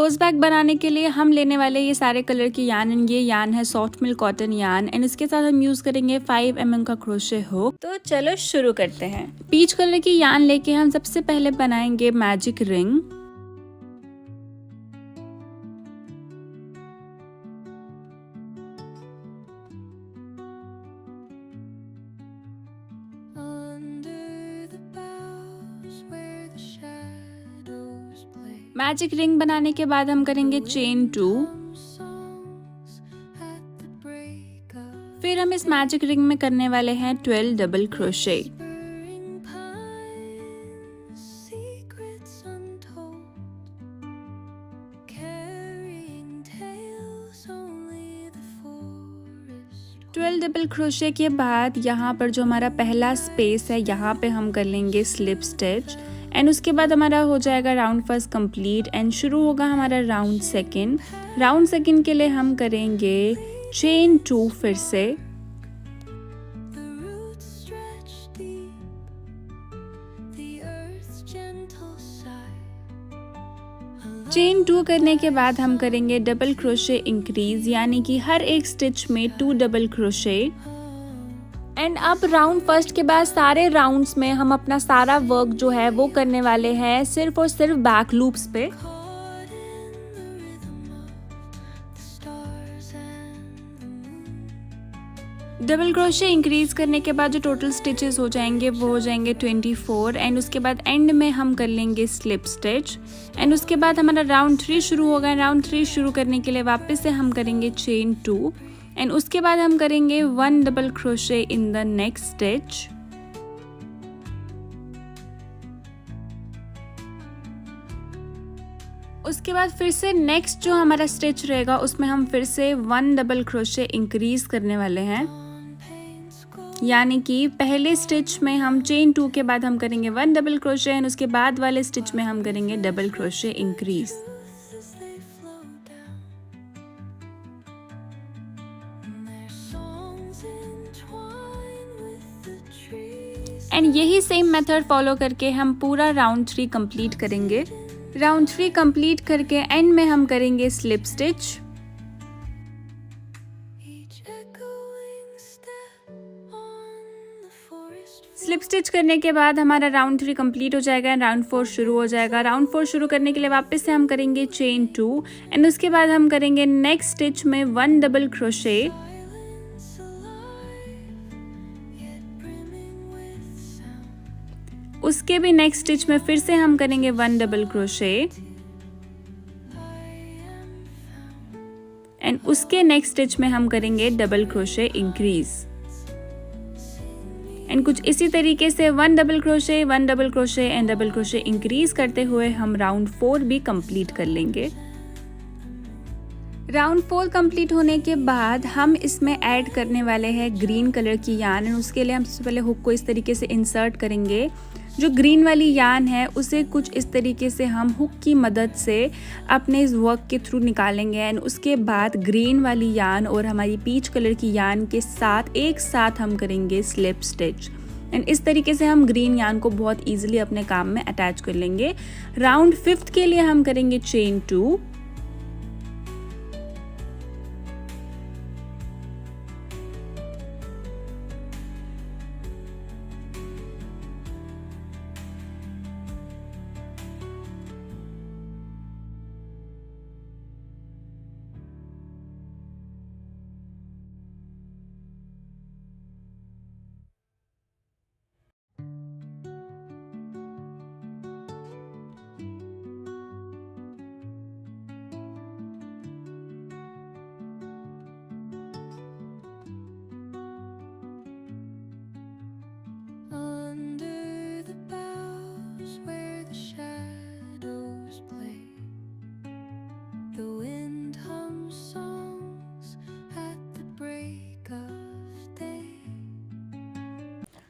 Toast bag बनाने के लिए हम लेने वाले ये सारे कलर की यान, ये यान है soft milk cotton yarn and इसके साथ हम यूज करेंगे 5 mm का क्रोशे हुक। तो चलो शुरू करते हैं। पीच कलर की यान लेके हम सबसे पहले बनाएंगे मैजिक रिंग। मैजिक रिंग बनाने के बाद हम करेंगे चेन 2। फिर हम इस मैजिक रिंग में करने वाले हैं 12 डबल क्रोशे। डबल क्रोशे के बाद यहाँ पर जो हमारा पहला स्पेस है यहाँ पे हम कर लेंगे स्लिप स्टिच एंड उसके बाद हमारा हो जाएगा राउंड फर्स्ट कंप्लीट एंड शुरू होगा हमारा राउंड सेकंड। राउंड सेकंड के लिए हम करेंगे चेन 2 फिर से। चेन 2 करने के बाद हम करेंगे डबल क्रोशे इंक्रीज, यानी कि हर एक स्टिच में 2 डबल क्रोशे। एंड अब राउंड फर्स्ट के बाद सारे राउंड्स में हम अपना सारा वर्क जो है वो करने वाले हैं सिर्फ और सिर्फ बैक लूप्स पे। डबल क्रोशे इंक्रीज करने के बाद जो टोटल स्टिचेस हो जाएंगे वो हो जाएंगे 24 एंड उसके बाद एंड में हम कर लेंगे स्लिप स्टिच एंड उसके बाद हमारा राउंड 3 शुरू होगा। राउंड 3 शुरू करने के लिए वापस से हम करेंगे चेन 2 एंड उसके बाद हम करेंगे 1 double crochet in the next stitch. उसके बाद फिर से नेक्स्ट जो हमारा स्टिच रहेगा उसमें हम फिर से 1 डबल क्रोशे इंक्रीज करने वाले हैं, यानी कि पहले स्टिच में हम चेन 2 के बाद हम करेंगे 1 डबल क्रोशे एंड उसके बाद वाले स्टिच में हम करेंगे डबल क्रोशे इंक्रीज। एंड यही सेम मेथड फॉलो करके हम पूरा राउंड 3 कंप्लीट करेंगे। राउंड 3 कंप्लीट करके एंड में हम करेंगे स्लिप स्टिच। स्लिप स्टिच करने के बाद हमारा राउंड 3 कंप्लीट हो जाएगा एंड राउंड 4 शुरू हो जाएगा। राउंड 4 शुरू करने के लिए वापस से हम करेंगे चेन 2 एंड उसके बाद हम करेंगे नेक्स्ट स्टिच में 1 डबल क्रोशे। उसके भी नेक्स्ट स्टिच में फिर से हम करेंगे 1 डबल क्रोशे एंड उसके नेक्स्ट स्टिच में हम करेंगे डबल क्रोशे इंक्रीज एंड कुछ इसी तरीके से 1 double crochet 1 double crochet and double crochet increase करते हुए हम राउंड 4 भी कंप्लीट कर लेंगे। राउंड 4 कंप्लीट होने के बाद हम इसमें ऐड करने वाले हैं ग्रीन कलर की यान एंड उसके लिए हम सबसे पहले हुक को इस तरीके से इंसर्ट करेंगे। जो ग्रीन वाली यान है उसे कुछ इस तरीके से हम हुक की मदद से अपने इस वर्क के थ्रू निकालेंगे एंड उसके बाद ग्रीन वाली यान और हमारी पीच कलर की यान के साथ एक साथ हम करेंगे स्लिप स्टिच एंड इस तरीके से हम ग्रीन यान को बहुत इजीली अपने काम में अटैच कर लेंगे। राउंड 5 के लिए हम करेंगे चेन 2।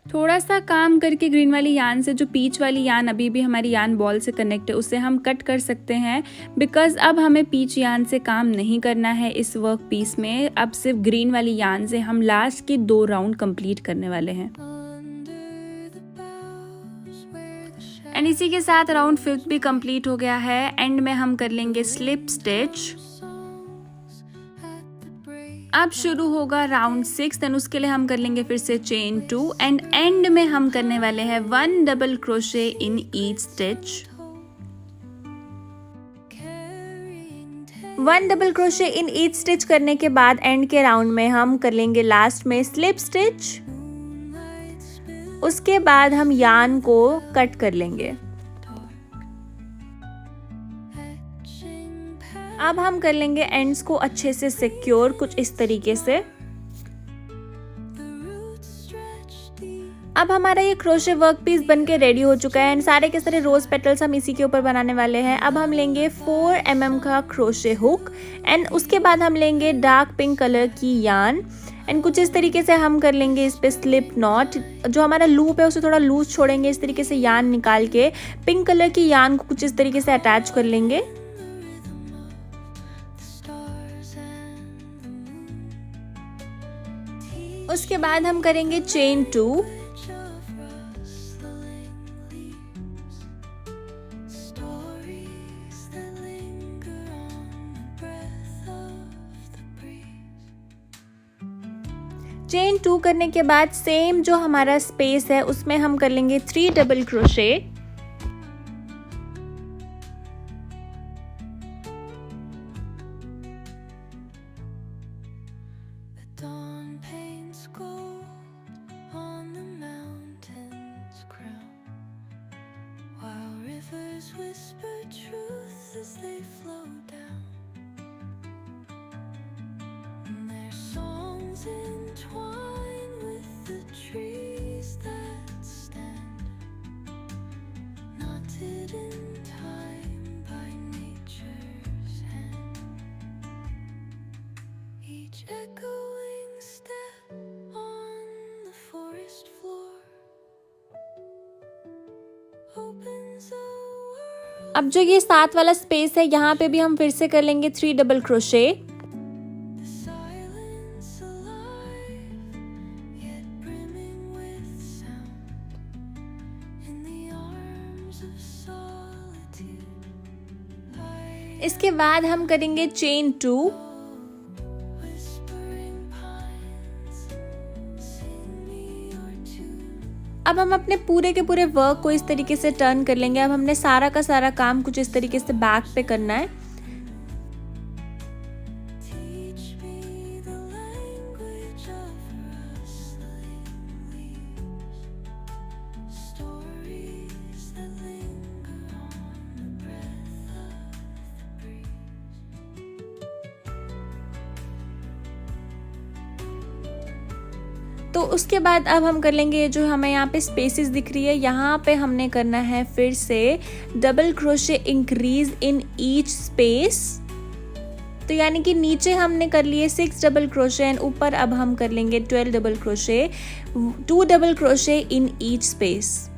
थोड़ा सा काम करके ग्रीन वाली यान से जो पीच वाली यान अभी भी हमारी यान बॉल से कनेक्ट है उसे हम कट कर सकते हैं, बिकॉज अब हमें पीच यान से काम नहीं करना है इस वर्क पीस में। अब सिर्फ ग्रीन वाली यान से हम लास्ट के 2 राउंड कंप्लीट करने वाले हैं। एंड इसी के साथ राउंड 5 भी कंप्लीट हो गया है। एंड में हम कर लेंगे स्लिप स्टिच। अब शुरू होगा राउंड 6, देन उसके लिए हम कर लेंगे फिर से चेन 2 एंड एंड में हम करने वाले हैं 1 double crochet in each stitch. 1 double crochet in each stitch करने के बाद एंड के राउंड में हम कर लेंगे लास्ट में स्लिप स्टिच। उसके बाद हम यार्न को कट कर लेंगे। अब हम कर लेंगे एंड्स को अच्छे से सिक्योर कुछ इस तरीके से। अब हमारा ये क्रोशे वर्क पीस बनके रेडी हो चुका है एंड सारे के सारे रोज पेटल्स हम इसी के ऊपर बनाने वाले हैं। अब हम लेंगे 4 mm का क्रोशे हुक एंड उसके बाद हम लेंगे डार्क पिंक कलर की यार्न एंड कुछ इस तरीके से हम कर लेंगे इस पे स्लिप नॉट। जो हमारा लूप है उसे थोड़ा लूज छोड़ेंगे, इस तरीके से यार्न निकाल के पिंक कलर की यार्न को कुछ इस तरीके से अटैच कर लेंगे। उसके बाद हम करेंगे चेन 2। चेन 2 करने के बाद सेम जो हमारा स्पेस है उसमें हम कर लेंगे 3 डबल क्रोशे। अब जो ये 7 वाला स्पेस है यहाँ पे भी हम फिर से कर लेंगे 3 डबल क्रोशे। इसके बाद हम करेंगे चेन 2। अब हम अपने पूरे के पूरे वर्क को इस तरीके से टर्न कर लेंगे। अब हमने सारा का सारा काम कुछ इस तरीके से बैक पे करना है। तो उसके बाद अब हम कर लेंगे जो हमें यहाँ पे स्पेसेस दिख रही है, यहाँ पे हमने करना है फिर से double crochet increase in each space. तो यानी कि नीचे हमने कर लिए 6 डबल क्रोशे एंड ऊपर अब हम कर लेंगे 12 double crochet, 2 double crochet in each space.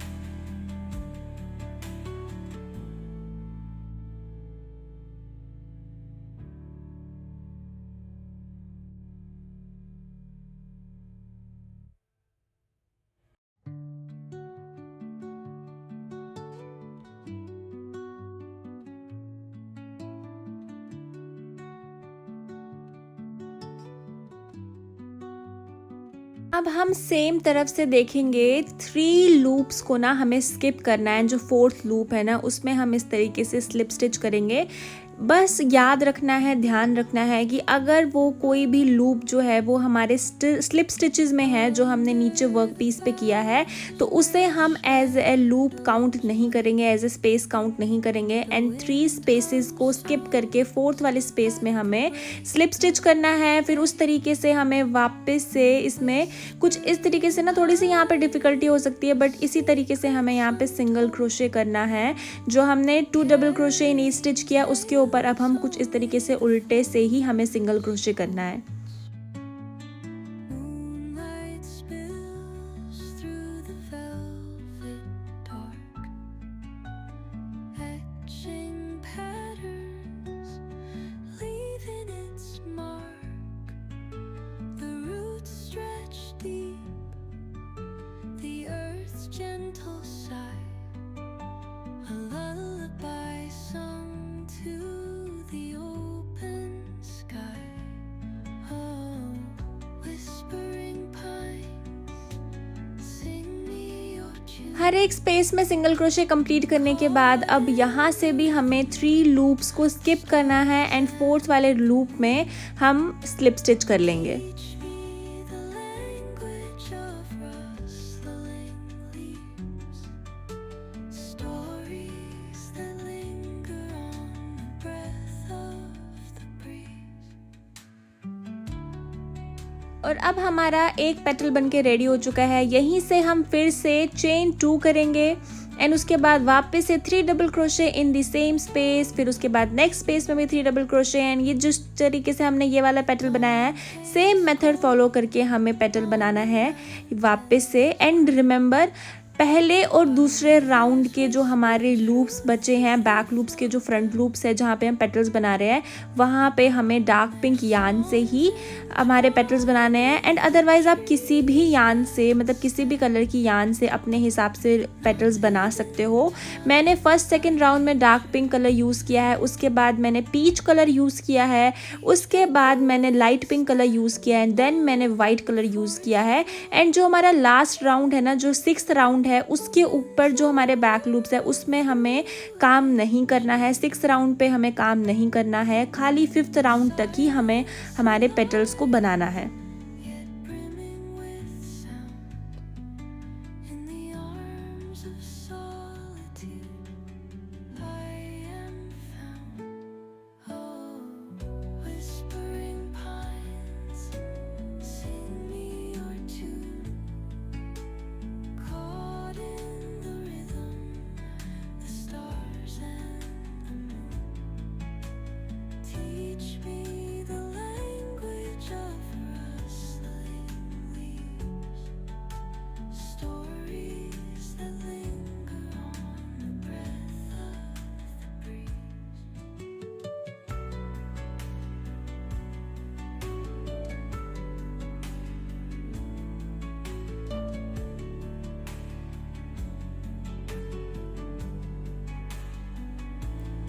अब हम सेम तरफ से देखेंगे 3 लूप्स को ना हमें स्किप करना है। जो 4th लूप है ना उसमें हम इस तरीके से स्लिप स्टिच करेंगे। बस याद रखना है, ध्यान रखना है कि अगर वो कोई भी लूप जो है वो हमारे स्लिप स्टिचेस में है जो हमने नीचे वर्क पीस पे किया है तो उसे हम एज ए लूप काउंट नहीं करेंगे, एज ए स्पेस काउंट नहीं करेंगे। एंड 3 स्पेसेस को स्किप करके 4th वाले स्पेस में हमें स्लिप स्टिच करना है। फिर उस तरीके से हमें वापस से इसमें कुछ इस तरीके से ना थोड़ी सी यहाँ पे डिफ़िकल्टी हो सकती है, बट इसी तरीके से हमें यहाँ पे सिंगल क्रोशे करना है। जो हमने 2 double crochet in each stitch किया उसके ऊपर अब हम कुछ इस तरीके से उल्टे से ही हमें सिंगल क्रोशे करना है। हर एक स्पेस में सिंगल क्रोशे कंप्लीट करने के बाद अब यहाँ से भी हमें 3 लूप्स को स्किप करना है एंड 4th वाले लूप में हम स्लिप स्टिच कर लेंगे। और अब हमारा एक पेटल बनके रेडी हो चुका है। यहीं से हम फिर से चेन 2 करेंगे एंड उसके बाद वापस से 3 double crochet in the same space, फिर उसके बाद नेक्स्ट स्पेस में भी 3 डबल क्रोशे एंड ये जिस तरीके से हमने ये वाला पेटल बनाया है सेम मेथड फॉलो करके हमें पेटल बनाना है वापस से। एंड रिमेंबर, पहले और दूसरे राउंड के जो हमारे लूप्स बचे हैं, बैक लूप्स के जो फ्रंट लूप्स है जहाँ पे हम पेटल्स बना रहे हैं, वहाँ पे हमें डार्क पिंक यान से ही हमारे पेटल्स बनाने हैं। एंड अदरवाइज़ आप किसी भी यान से, मतलब किसी भी कलर की यान से अपने हिसाब से पेटल्स बना सकते हो। मैंने फर्स्ट सेकेंड राउंड में डार्क पिंक कलर यूज़ किया है, उसके बाद मैंने पीच कलर यूज़ किया है, उसके बाद मैंने लाइट पिंक कलर यूज़ किया है, देन मैंने वाइट कलर यूज़ किया है। एंड जो हमारा लास्ट राउंड है ना, जो 6th राउंड है, उसके ऊपर जो हमारे बैक लूप्स है उसमें हमें काम नहीं करना है। 6th राउंड पे हमें काम नहीं करना है, खाली 5th राउंड तक ही हमें हमारे पेटल्स को बनाना है।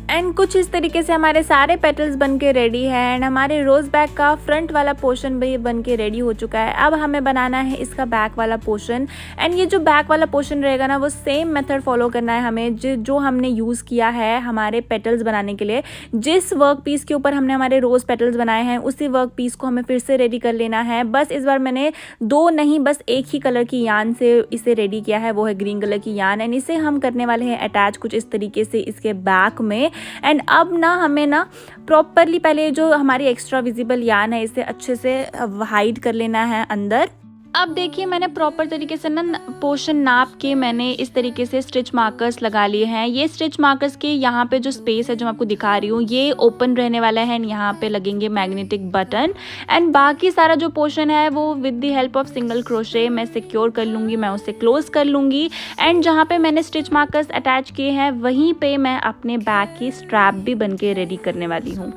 एंड कुछ इस तरीके से हमारे सारे पेटल्स बन के रेडी है एंड हमारे रोज़ बैग का फ्रंट वाला पोर्शन भी बन के रेडी हो चुका है। अब हमें बनाना है इसका बैक वाला पोर्शन एंड ये जो बैक वाला पोर्शन रहेगा ना, वो सेम मेथड फॉलो करना है हमें जो हमने यूज़ किया है हमारे पेटल्स बनाने के लिए। जिस वर्क पीस के ऊपर हमने हमारे रोज़ पेटल्स बनाए हैं उसी वर्क पीस को हमें फिर से रेडी कर लेना है। बस इस बार मैंने 2 नहीं, बस एक ही कलर की यान से इसे रेडी किया है, वो है ग्रीन कलर की यान। एंड इसे हम करने वाले हैं अटैच कुछ इस तरीके से इसके बैक में। एंड अब ना हमें ना प्रॉपरली पहले जो हमारी एक्स्ट्रा विजिबल यान है इसे अच्छे से हाइड कर लेना है अंदर। अब देखिए मैंने प्रॉपर तरीके से ना पोर्शन नाप के मैंने इस तरीके से स्टिच मार्कर्स लगा लिए हैं। ये स्टिच मार्कर्स के यहाँ पे जो स्पेस है जो मैं आपको दिखा रही हूँ ये ओपन रहने वाला है एंड यहाँ पे लगेंगे मैग्नेटिक बटन। एंड बाकी सारा जो पोर्शन है वो with the help of single crochet मैं सिक्योर कर लूँगी, मैं उसे क्लोज कर लूँगी। एंड जहाँ पे मैंने स्टिच मार्कर्स अटैच किए हैं वहीं पे मैं अपने बैग की स्ट्रैप भी बन के रेडी करने वाली हूँ।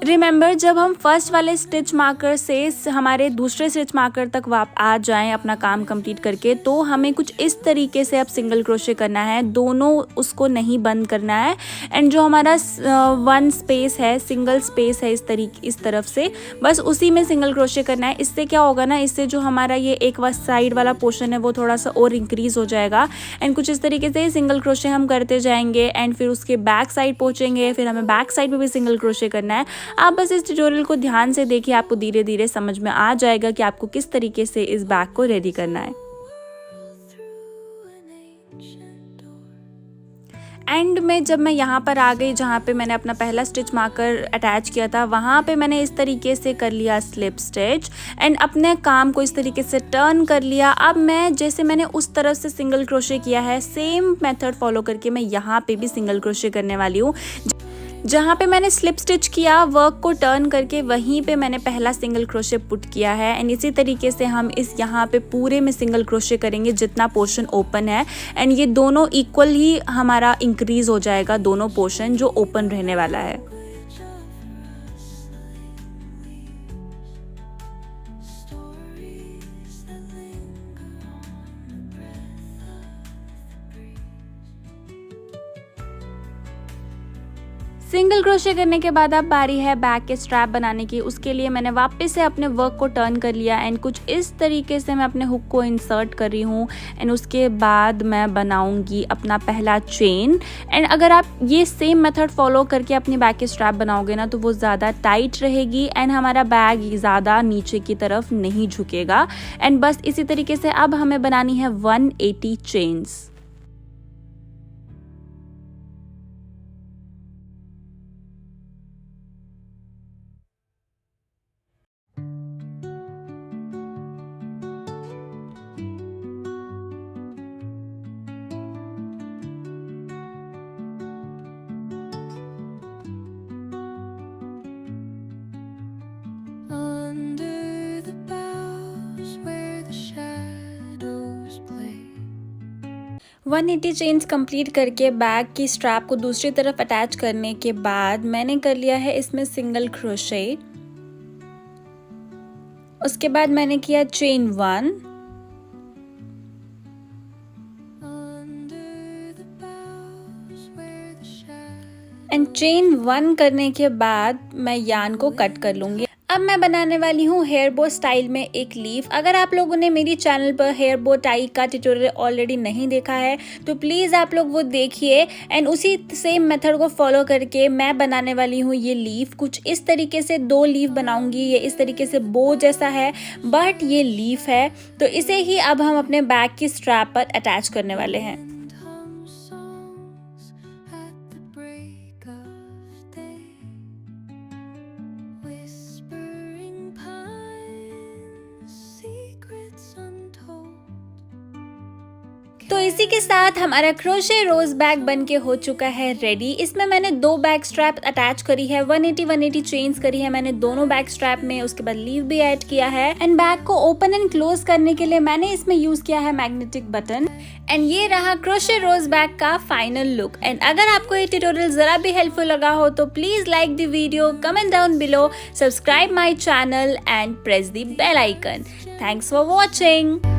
रिमेंबर जब हम फर्स्ट वाले स्टिच मार्कर से हमारे दूसरे स्टिच मार्कर तक आ जाएं अपना काम कंप्लीट करके, तो हमें कुछ इस तरीके से अब सिंगल क्रोशे करना है, दोनों उसको नहीं बंद करना है। एंड जो हमारा वन स्पेस है, सिंगल स्पेस है इस तरफ से, बस उसी में सिंगल क्रोशे करना है। इससे क्या होगा ना, इससे जो हमारा ये एक साइड वाला पोर्शन है वो थोड़ा सा और इंक्रीज हो जाएगा। एंड कुछ इस तरीके से सिंगल क्रोशे हम करते जाएंगे एंड फिर उसके बैक साइड पहुंचेंगे, फिर हमें बैक साइड पे भी सिंगल क्रोशे करना है। आप बस इस ट्यूटोरियल को ध्यान से देखिए, आपको धीरे धीरे समझ में आ जाएगा कि आपको किस तरीके से इस बैग को रेडी करना है। एंड में जब मैं यहाँ पर आ गई जहाँ पे मैंने अपना पहला स्टिच मार्कर अटैच किया था, वहाँ पे मैंने इस तरीके से कर लिया स्लिप स्टिच एंड अपने काम को इस तरीके से टर्न कर लिया। अब मैं जैसे मैंने उस तरफ से सिंगल क्रोशे किया है, सेम मेथड फॉलो करके मैं यहाँ पे भी सिंगल क्रोशे करने वाली हूँ। जहाँ पे मैंने स्लिप स्टिच किया, वर्क को टर्न करके वहीं पे मैंने पहला सिंगल क्रोशे पुट किया है। एंड इसी तरीके से हम इस यहाँ पे पूरे में सिंगल क्रोशे करेंगे जितना पोर्शन ओपन है। एंड ये दोनों इक्वल ही हमारा इंक्रीज हो जाएगा, दोनों पोर्शन जो ओपन रहने वाला है। सिंगल क्रोशे करने के बाद अब बारी है बैक के स्ट्रैप बनाने की। उसके लिए मैंने वापस से अपने वर्क को टर्न कर लिया एंड कुछ इस तरीके से मैं अपने हुक को इंसर्ट कर रही हूँ। एंड उसके बाद मैं बनाऊंगी अपना पहला चेन। एंड अगर आप ये सेम मेथड फॉलो करके अपनी बैक के स्ट्रैप बनाओगे ना, तो वो ज़्यादा टाइट रहेगी एंड हमारा बैग ज़्यादा नीचे की तरफ नहीं झुकेगा। एंड बस इसी तरीके से अब हमें बनानी है 180 chains. Under the boughs where the shadows play. 180 chains complete करके बैग की स्ट्रैप को दूसरी तरफ अटैच करने के बाद मैंने कर लिया है इसमें सिंगल क्रोशे। उसके बाद मैंने किया चेन 1, एंड चेन 1 करने के बाद मैं यार्न को कट कर लूँगी। अब मैं बनाने वाली हूँ हेयर बो स्टाइल में एक लीफ। अगर आप लोगों ने मेरी चैनल पर हेयर बो टाई का ट्यूटोरियल ऑलरेडी नहीं देखा है तो प्लीज़ आप लोग वो देखिए एंड उसी सेम मेथड को फॉलो करके मैं बनाने वाली हूँ ये लीफ। कुछ इस तरीके से 2 लीफ बनाऊंगी। ये इस तरीके से बो जैसा है बट ये लीफ है, तो इसे ही अब हम अपने बैग की स्ट्रैप पर अटैच करने वाले हैं। तो इसी के साथ हमारा क्रोशे रोज बैग बनके हो चुका है रेडी। इसमें मैंने 2 बैक स्ट्रैप अटैच करी है, 180 चेन्स करी है मैंने दोनों बैक स्ट्रैप में। उसके बाद लीव भी ऐड किया है एंड बैग को ओपन एंड क्लोज करने के लिए मैंने इसमें यूज किया है मैग्नेटिक बटन। एंड ये रहा क्रोशे रोज बैग का फाइनल लुक। एंड अगर आपको ये ट्यूटोरियल जरा भी हेल्पफुल लगा हो तो please like the video, comment down below, subscribe my channel and press the bell icon. Thanks for watching.